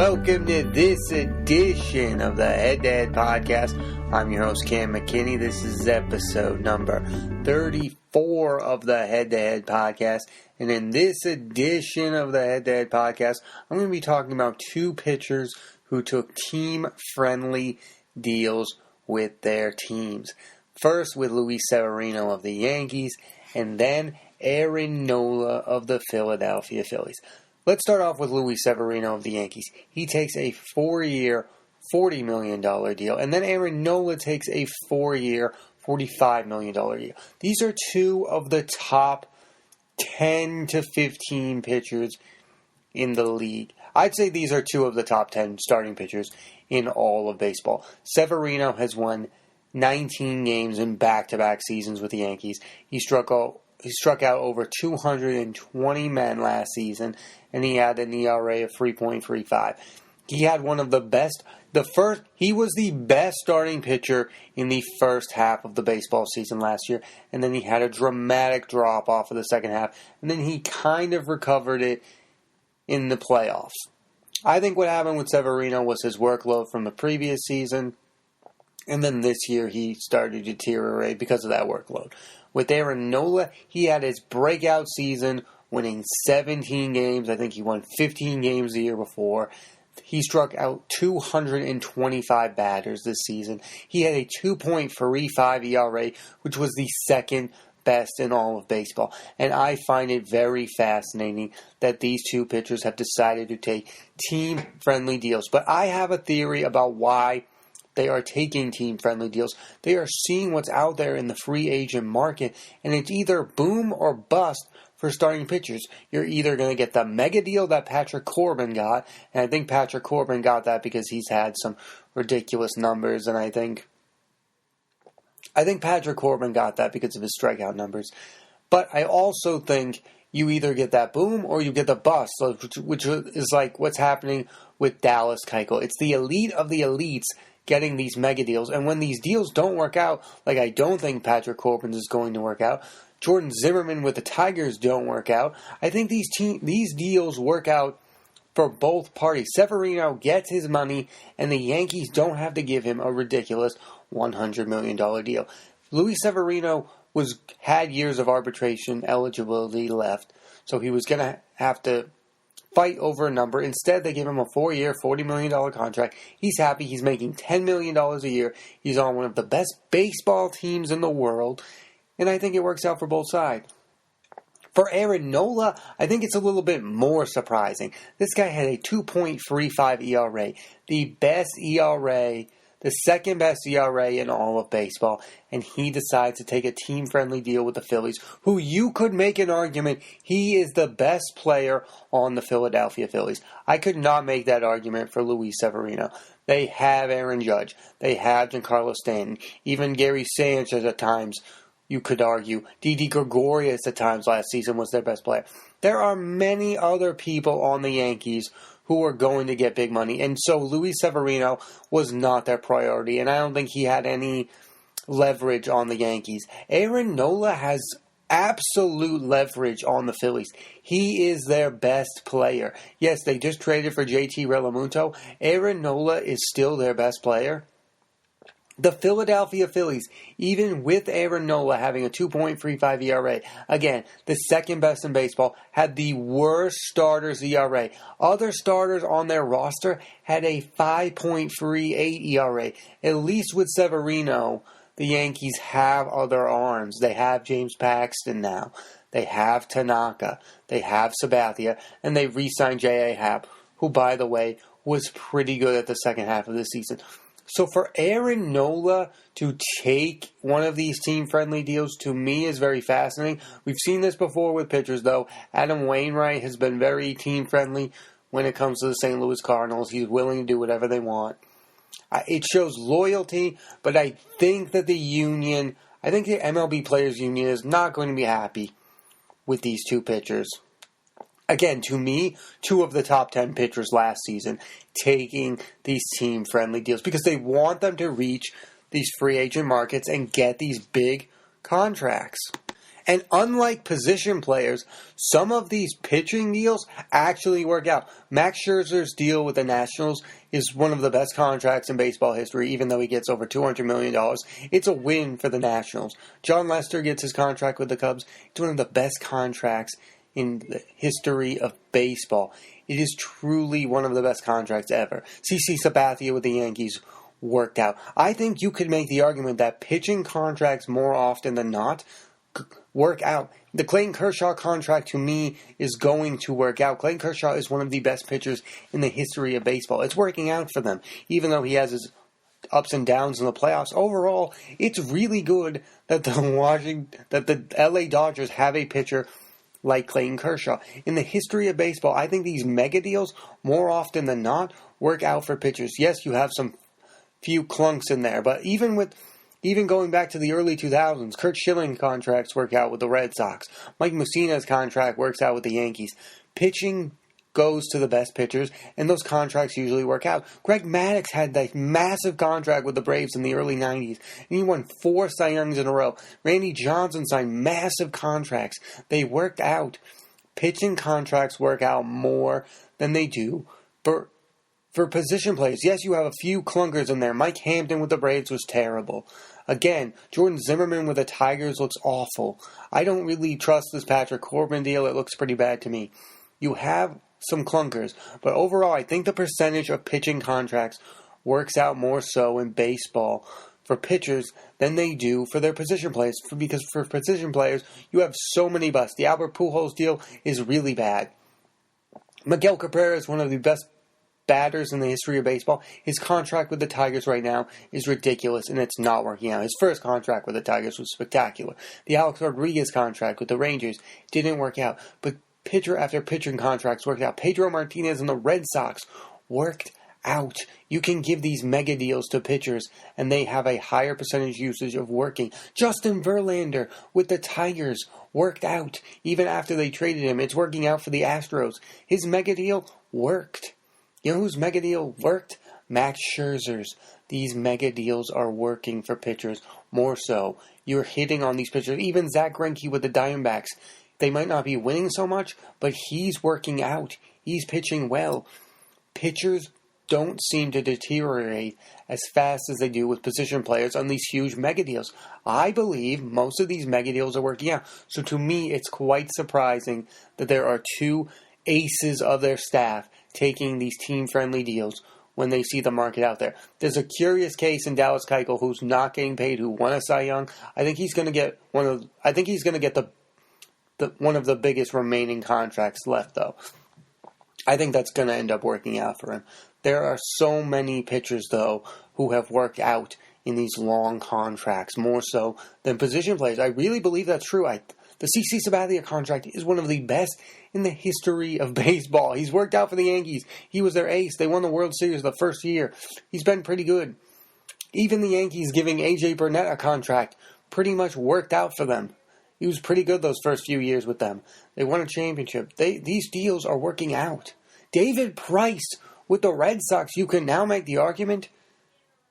Welcome to this edition of the Head-to-Head Podcast. I'm your host, Cam McKinney. This is episode number 34 of the Head-to-Head Podcast. And in this edition of the Head-to-Head Podcast, I'm going to be talking about two pitchers who took team-friendly deals with their teams. First with Luis Severino of the Yankees, and then Aaron Nola of the Philadelphia Phillies. Let's start off with Luis Severino of the Yankees. He takes a 4-year, $40 million deal, and then Aaron Nola takes a 4-year, $45 million deal. These are two of the top 10 to 15 pitchers in the league. I'd say these are two of the top 10 starting pitchers in all of baseball. Severino has won 19 games in back-to-back seasons with the Yankees. He struck out over 220 men last season, and he had an ERA of 3.35. He had one of the best. He was the best starting pitcher in the first half of the baseball season last year, and then he had a dramatic drop off of the second half, and then he kind of recovered it in the playoffs. I think what happened with Severino was his workload from the previous season, and then this year he started to deteriorate because of that workload. With Aaron Nola, he had his breakout season, winning 17 games. I think he won 15 games the year before. He struck out 225 batters this season. He had a 2.35 ERA, which was the second best in all of baseball. And I find it very fascinating that these two pitchers have decided to take team-friendly deals. But I have a theory about why they are taking team-friendly deals. They are seeing what's out there in the free agent market, and it's either boom or bust for starting pitchers. You're either going to get the mega deal that Patrick Corbin got, and I think Patrick Corbin got that because he's had some ridiculous numbers, and I think Patrick Corbin got that because of his strikeout numbers. But I also think you either get that boom or you get the bust, which is like what's happening with Dallas Keuchel. It's the elite of the elites getting these mega deals, and when these deals don't work out, like I don't think Patrick Corbin is going to work out, Jordan Zimmerman with the Tigers don't work out, I think these deals work out for both parties. Severino gets his money, and the Yankees don't have to give him a ridiculous $100 million deal. Luis Severino had years of arbitration eligibility left, so he was going to have to fight over a number. Instead, they give him a 4-year, $40 million contract. He's happy. He's making $10 million a year. He's on one of the best baseball teams in the world, and I think it works out for both sides. For Aaron Nola, I think it's a little bit more surprising. This guy had a 2.35 ERA, the best ERA, the second best ERA in all of baseball, and he decides to take a team-friendly deal with the Phillies, who you could make an argument he is the best player on the Philadelphia Phillies. I could not make that argument for Luis Severino. They have Aaron Judge. They have Giancarlo Stanton. Even Gary Sanchez at times, you could argue. Didi Gregorius at times last season was their best player. There are many other people on the Yankees who are going to get big money. And so Luis Severino was not their priority, and I don't think he had any leverage on the Yankees. Aaron Nola has absolute leverage on the Phillies. He is their best player. Yes, they just traded for JT Realmuto. Aaron Nola is still their best player. The Philadelphia Phillies, even with Aaron Nola having a 2.35 ERA, again, the second best in baseball, had the worst starters ERA. Other starters on their roster had a 5.38 ERA. At least with Severino, the Yankees have other arms. They have James Paxton now. They have Tanaka. They have Sabathia. And they re-signed J.A. Happ, who, by the way, was pretty good at the second half of the season. So for Aaron Nola to take one of these team-friendly deals, to me, is very fascinating. We've seen this before with pitchers, though. Adam Wainwright has been very team-friendly when it comes to the St. Louis Cardinals. He's willing to do whatever they want. It shows loyalty, but I think that the MLB Players Union is not going to be happy with these two pitchers. Again, to me, two of the top 10 pitchers last season taking these team-friendly deals because they want them to reach these free agent markets and get these big contracts. And unlike position players, some of these pitching deals actually work out. Max Scherzer's deal with the Nationals is one of the best contracts in baseball history, even though he gets over $200 million. It's a win for the Nationals. John Lester gets his contract with the Cubs. It's one of the best contracts in the history of baseball. It is truly one of the best contracts ever. CC Sabathia with the Yankees worked out. I think you could make the argument that pitching contracts more often than not work out. The Clayton Kershaw contract, to me, is going to work out. Clayton Kershaw is one of the best pitchers in the history of baseball. It's working out for them, even though he has his ups and downs in the playoffs. Overall, it's really good that the LA Dodgers have a pitcher like Clayton Kershaw. In the history of baseball, I think these mega deals, more often than not, work out for pitchers. Yes, you have some few clunks in there, but even going back to the early 2000s, Curt Schilling contracts work out with the Red Sox. Mike Mussina's contract works out with the Yankees. Pitching goes to the best pitchers, and those contracts usually work out. Greg Maddux had that massive contract with the Braves in the early 90s, and he won 4 Cy Youngs in a row. Randy Johnson signed massive contracts. They worked out. Pitching contracts work out more than they do for position players. Yes, you have a few clunkers in there. Mike Hampton with the Braves was terrible. Again, Jordan Zimmerman with the Tigers looks awful. I don't really trust this Patrick Corbin deal. It looks pretty bad to me. You have some clunkers, but overall, I think the percentage of pitching contracts works out more so in baseball for pitchers than they do for their position players. Because for position players, you have so many busts. The Albert Pujols deal is really bad. Miguel Cabrera is one of the best batters in the history of baseball. His contract with the Tigers right now is ridiculous, and it's not working out. His first contract with the Tigers was spectacular. The Alex Rodriguez contract with the Rangers didn't work out, but pitcher after pitcher contracts worked out. Pedro Martinez and the Red Sox worked out. You can give these mega deals to pitchers, and they have a higher percentage usage of working. Justin Verlander with the Tigers worked out. Even after they traded him, it's working out for the Astros. His mega deal worked. You know whose mega deal worked? Max Scherzer's. These mega deals are working for pitchers more so. You're hitting on these pitchers. Even Zach Greinke with the Diamondbacks. They might not be winning so much, but he's working out. He's pitching well. Pitchers don't seem to deteriorate as fast as they do with position players on these huge mega deals. I believe most of these mega deals are working out. So to me, it's quite surprising that there are 2 aces of their staff taking these team-friendly deals when they see the market out there. There's a curious case in Dallas Keuchel who's not getting paid, who won a Cy Young. I think he's going to get one of the biggest remaining contracts left, though. I think that's going to end up working out for him. There are so many pitchers, though, who have worked out in these long contracts, more so than position players. I really believe that's true. The CC Sabathia contract is one of the best in the history of baseball. He's worked out for the Yankees. He was their ace. They won the World Series the first year. He's been pretty good. Even the Yankees giving A.J. Burnett a contract pretty much worked out for them. He was pretty good those first few years with them. They won a championship. These deals are working out. David Price with the Red Sox, you can now make the argument,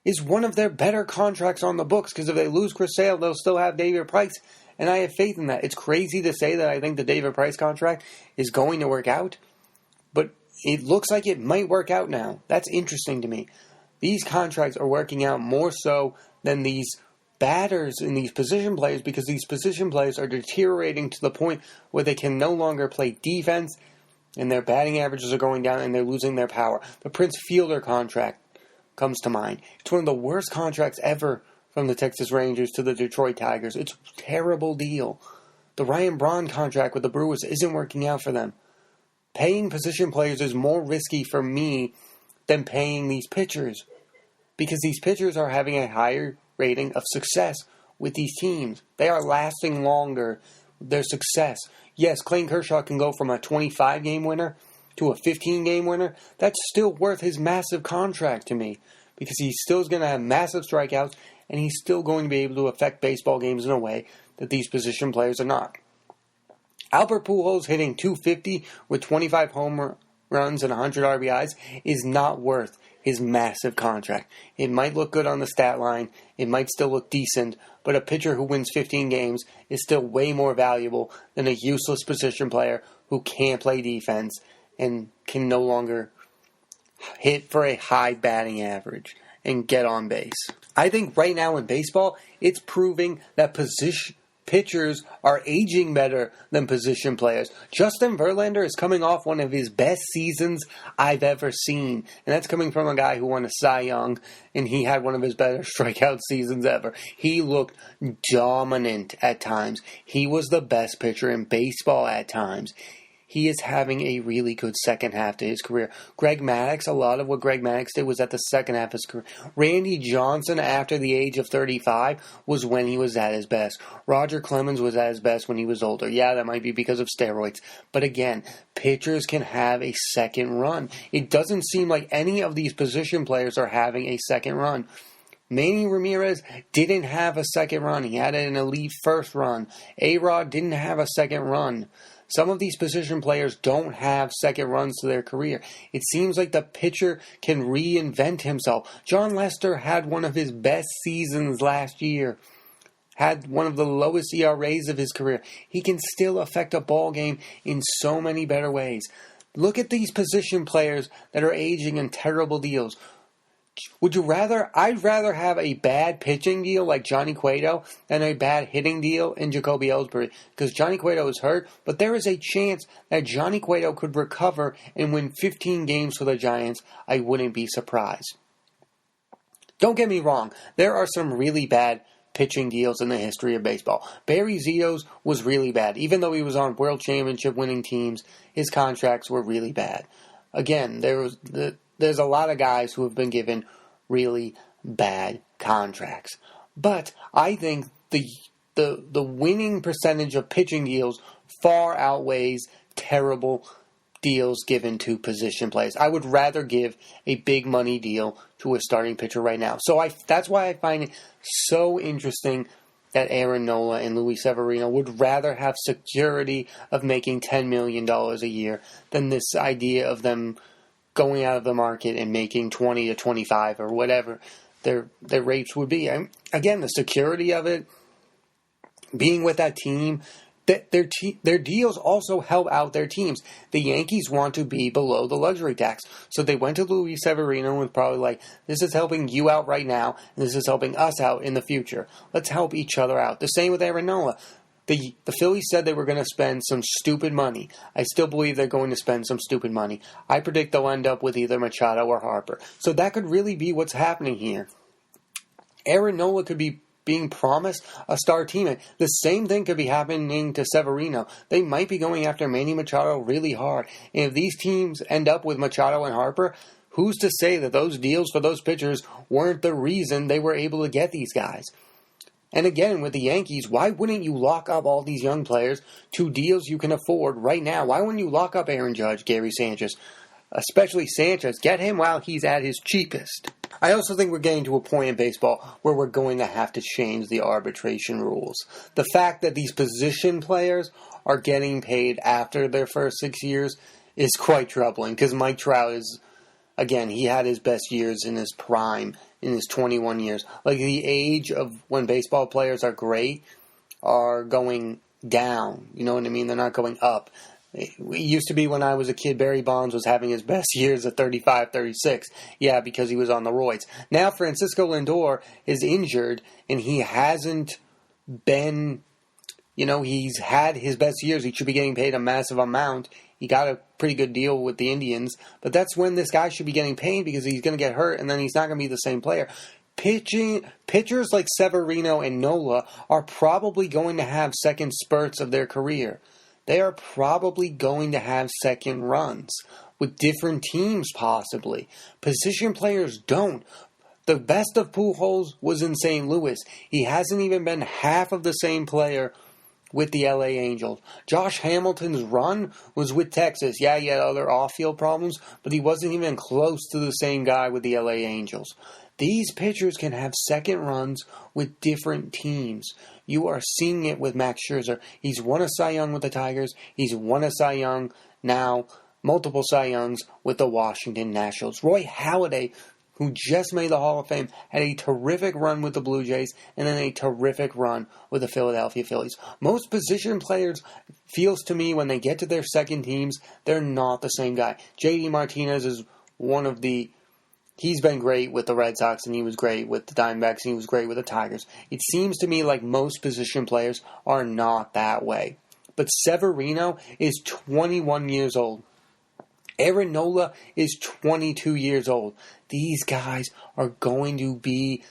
is one of their better contracts on the books, because if they lose Chris Sale, they'll still have David Price. And I have faith in that. It's crazy to say that I think the David Price contract is going to work out, but it looks like it might work out now. That's interesting to me. These contracts are working out more so than these batters and these position players, because these position players are deteriorating to the point where they can no longer play defense, and their batting averages are going down, and they're losing their power. The Prince Fielder contract comes to mind. It's one of the worst contracts ever from the Texas Rangers to the Detroit Tigers. It's a terrible deal. The Ryan Braun contract with the Brewers isn't working out for them. Paying position players is more risky for me than paying these pitchers, because these pitchers are having a higher rating of success with these teams. They are lasting longer. Their success. Yes, Clayton Kershaw can go from a 25-game winner to a 15-game winner. That's still worth his massive contract to me, because he still is going to have massive strikeouts, and he's still going to be able to affect baseball games in a way that these position players are not. Albert Pujols hitting .250 with 25 home runs and 100 RBIs is not worth his massive contract. It might look good on the stat line. It might still look decent. But a pitcher who wins 15 games is still way more valuable than a useless position player who can't play defense and can no longer hit for a high batting average and get on base. I think right now in baseball, it's proving that pitchers are aging better than position players. Justin Verlander is coming off one of his best seasons I've ever seen. And that's coming from a guy who won a Cy Young, and he had one of his better strikeout seasons ever. He looked dominant at times. He was the best pitcher in baseball at times. He is having a really good second half to his career. Greg Maddux, a lot of what Greg Maddux did was at the second half of his career. Randy Johnson, after the age of 35, was when he was at his best. Roger Clemens was at his best when he was older. Yeah, that might be because of steroids. But again, pitchers can have a second run. It doesn't seem like any of these position players are having a second run. Manny Ramirez didn't have a second run. He had an elite first run. A-Rod didn't have a second run. Some of these position players don't have second runs to their career. It seems like the pitcher can reinvent himself. John Lester had one of his best seasons last year. Had one of the lowest ERAs of his career. He can still affect a ball game in so many better ways. Look at these position players that are aging in terrible deals. I'd rather have a bad pitching deal like Johnny Cueto than a bad hitting deal in Jacoby Ellsbury. Because Johnny Cueto is hurt, but there is a chance that Johnny Cueto could recover and win 15 games for the Giants. I wouldn't be surprised. Don't get me wrong, there are some really bad pitching deals in the history of baseball. Barry Zito's was really bad. Even though he was on world championship winning teams, his contracts were really bad. Again, there's a lot of guys who have been given really bad contracts. But I think the winning percentage of pitching deals far outweighs terrible deals given to position players. I would rather give a big money deal to a starting pitcher right now. So that's why I find it so interesting that Aaron Nola and Luis Severino would rather have security of making $10 million a year than this idea of them going out of the market and making 20 to 25 or whatever their rates would be. Again, the security of it, being with that team, their deals also help out their teams. The Yankees want to be below the luxury tax. So they went to Luis Severino and was probably like, this is helping you out right now, and this is helping us out in the future. Let's help each other out. The same with Aaron Nola. The Phillies said they were going to spend some stupid money. I still believe they're going to spend some stupid money. I predict they'll end up with either Machado or Harper. So that could really be what's happening here. Aaron Nola could be being promised a star teammate. The same thing could be happening to Severino. They might be going after Manny Machado really hard. And if these teams end up with Machado and Harper, who's to say that those deals for those pitchers weren't the reason they were able to get these guys? And again, with the Yankees, why wouldn't you lock up all these young players to deals you can afford right now? Why wouldn't you lock up Aaron Judge, Gary Sanchez, especially Sanchez? Get him while he's at his cheapest. I also think we're getting to a point in baseball where we're going to have to change the arbitration rules. The fact that these position players are getting paid after their first 6 years is quite troubling because Mike Trout is, again, he had his best years in his prime, in his 21 years. Like, the age of when baseball players are great are going down. You know what I mean? They're not going up. It used to be when I was a kid, Barry Bonds was having his best years at 35, 36. Yeah, because he was on the roids. Now Francisco Lindor is injured, and he hasn't been, he's had his best years. He should be getting paid a massive amount. He got a pretty good deal with the Indians. But that's when this guy should be getting paid because he's going to get hurt, and then he's not going to be the same player. Pitchers like Severino and Nola are probably going to have second spurts of their career. They are probably going to have second runs with different teams possibly. Position players don't. The best of Pujols was in St. Louis. He hasn't even been half of the same player with the LA Angels. Josh Hamilton's run was with Texas. Yeah, he had other off-field problems, but he wasn't even close to the same guy with the LA Angels. These pitchers can have second runs with different teams. You are seeing it with Max Scherzer. He's won a Cy Young with the Tigers. He's won a Cy Young now multiple Cy Youngs with the Washington Nationals. Roy Halladay, who just made the Hall of Fame, had a terrific run with the Blue Jays and then a terrific run with the Philadelphia Phillies. Most position players, feels to me, when they get to their second teams, they're not the same guy. J.D. Martinez is one of the... He's been great with the Red Sox, and he was great with the Diamondbacks, and he was great with the Tigers. It seems to me like most position players are not that way. But Severino is 21 years old. Aaron Nola is 22 years old. These guys are going to be,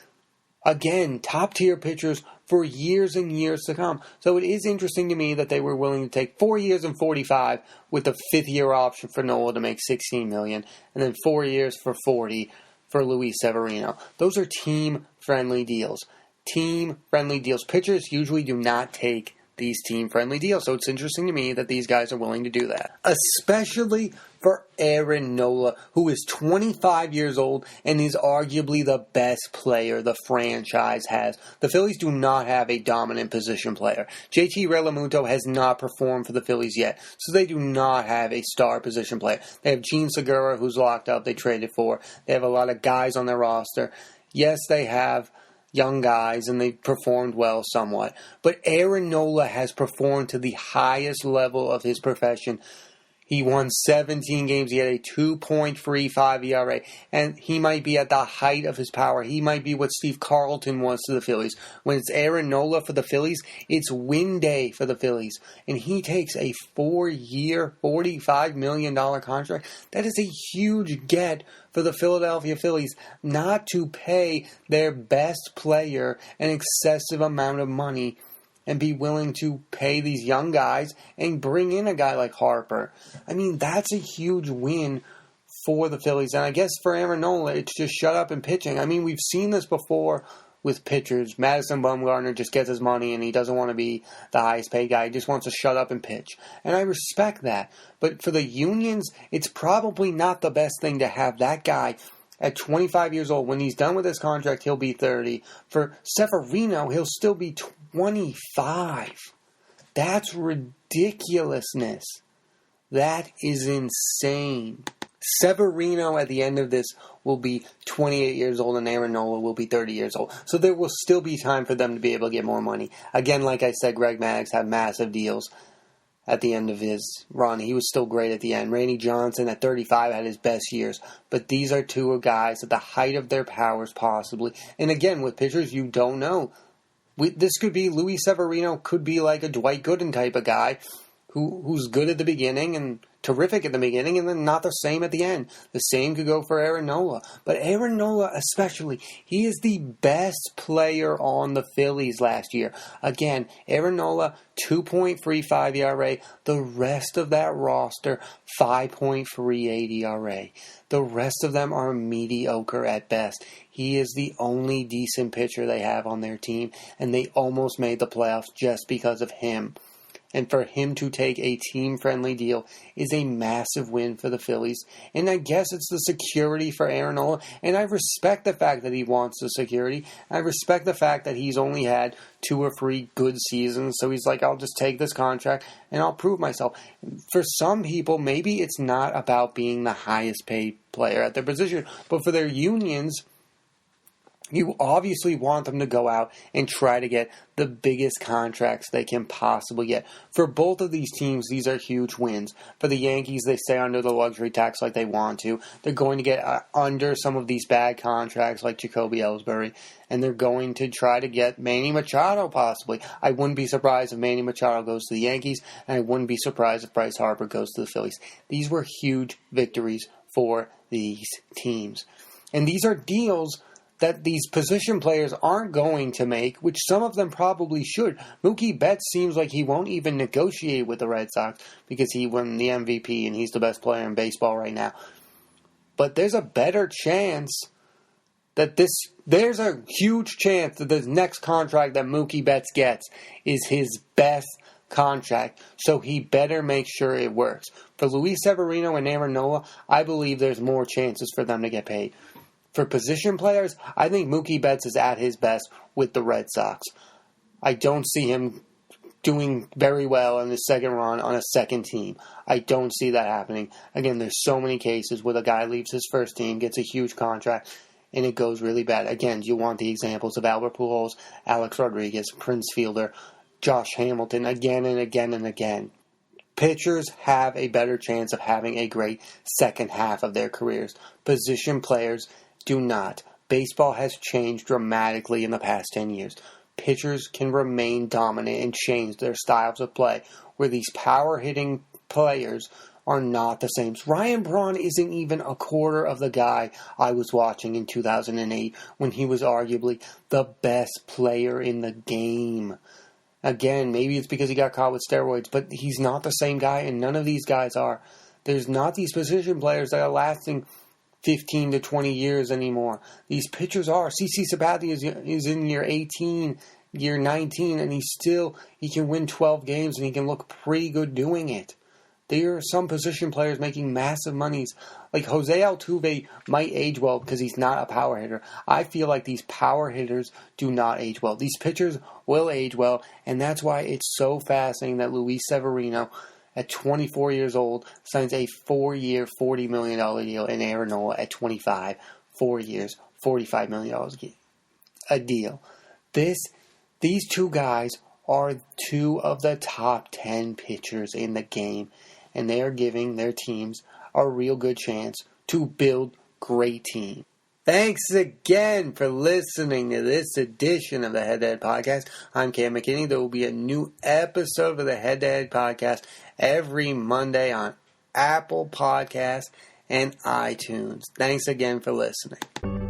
again, top-tier pitchers for years and years to come. So it is interesting to me that they were willing to take 4 years and $45 with the fifth-year option for Nola to make $16 million, and then 4 years for $40 for Luis Severino. Those are team-friendly deals. Team-friendly deals. Pitchers usually do not take these team-friendly deals, so it's interesting to me that these guys are willing to do that. Especially for Aaron Nola, who is 25 years old and is arguably the best player the franchise has. The Phillies do not have a dominant position player. JT Realmuto has not performed for the Phillies yet, so they do not have a star position player. They have Gene Segura, who's locked up, they traded for. They have a lot of guys on their roster. Yes, they have young guys, and they performed well somewhat. But Aaron Nola has performed to the highest level of his profession. He won 17 games. He had a 2.35 ERA. And he might be at the height of his power. He might be what Steve Carlton was to the Phillies. When it's Aaron Nola for the Phillies, it's win day for the Phillies. And he takes a 4-year, $45 million contract. That is a huge get for the Philadelphia Phillies not to pay their best player an excessive amount of money and be willing to pay these young guys and bring in a guy like Harper. I mean, that's a huge win for the Phillies. And I guess for Aaron Nola, it's just shut up and pitching. I mean, we've seen this before with pitchers. Madison Bumgarner just gets his money and he doesn't want to be the highest paid guy. He just wants to shut up and pitch. And I respect that. But for the unions, it's probably not the best thing to have that guy at 25 years old. When he's done with his contract, he'll be 30. For Severino, he'll still be 25. That's ridiculousness. That is insane. Severino at the end of this will be 28 years old and Aaron Nola will be 30 years old. So there will still be time for them to be able to get more money. Again, like I said, Greg Maddux had massive deals at the end of his run. He was still great at the end. Randy Johnson at 35 had his best years. But these are two guys at the height of their powers possibly. And again, with pitchers, you don't know. This could be Luis Severino, could be like a Dwight Gooden type of guy who's good at the beginning and terrific at the beginning and then not the same at the end. The same could go for Aaron Nola. But Aaron Nola especially, he is the best player on the Phillies last year. Again, Aaron Nola, 2.35 ERA. The rest of that roster, 5.38 ERA. The rest of them are mediocre at best. He is the only decent pitcher they have on their team, and they almost made the playoffs just because of him. And for him to take a team-friendly deal is a massive win for the Phillies. And I guess it's the security for Aaron Nola. And I respect the fact that he wants the security. I respect the fact that he's only had 2 or 3 good seasons. So he's like, I'll just take this contract and I'll prove myself. For some people, maybe it's not about being the highest paid player at their position. But for their unions, you obviously want them to go out and try to get the biggest contracts they can possibly get. For both of these teams, these are huge wins. For the Yankees, they stay under the luxury tax like they want to. They're going to get under some of these bad contracts like Jacoby Ellsbury. And they're going to try to get Manny Machado possibly. I wouldn't be surprised if Manny Machado goes to the Yankees. And I wouldn't be surprised if Bryce Harper goes to the Phillies. These were huge victories for these teams. And these are deals that these position players aren't going to make, which some of them probably should. Mookie Betts seems like he won't even negotiate with the Red Sox because he won the MVP and he's the best player in baseball right now. But there's a better chance that there's a huge chance that the next contract that Mookie Betts gets is his best contract, so he better make sure it works. For Luis Severino and Aaron Nola, I believe there's more chances for them to get paid. For position players, I think Mookie Betts is at his best with the Red Sox. I don't see him doing very well in the second run on a second team. I don't see that happening. Again, there's so many cases where the guy leaves his first team, gets a huge contract, and it goes really bad. Again, you want the examples of Albert Pujols, Alex Rodriguez, Prince Fielder, Josh Hamilton, again and again and again. Pitchers have a better chance of having a great second half of their careers. Position players do not. Baseball has changed dramatically in the past 10 years. Pitchers can remain dominant and change their styles of play, where these power-hitting players are not the same. Ryan Braun isn't even a quarter of the guy I was watching in 2008 when he was arguably the best player in the game. Again, maybe it's because he got caught with steroids, but he's not the same guy, and none of these guys are. There's not these position players that are lasting 15 to 20 years anymore. These pitchers are. CC Sabathia is in year 18, year 19, and he can win 12 games, and he can look pretty good doing it. There are some position players making massive monies. Like Jose Altuve might age well because he's not a power hitter. I feel like these power hitters do not age well. These pitchers will age well, and that's why it's so fascinating that Luis Severino, at 24 years old, signs a 4-year, $40 million deal, and Aaron Nola at 25, 4 years, $45 million a deal. These two guys are two of the top 10 pitchers in the game, and they are giving their teams a real good chance to build great teams. Thanks again for listening to this edition of the Head to Head Podcast. I'm Cam McKinney. There will be a new episode of the Head to Head Podcast every Monday on Apple Podcasts and iTunes. Thanks again for listening.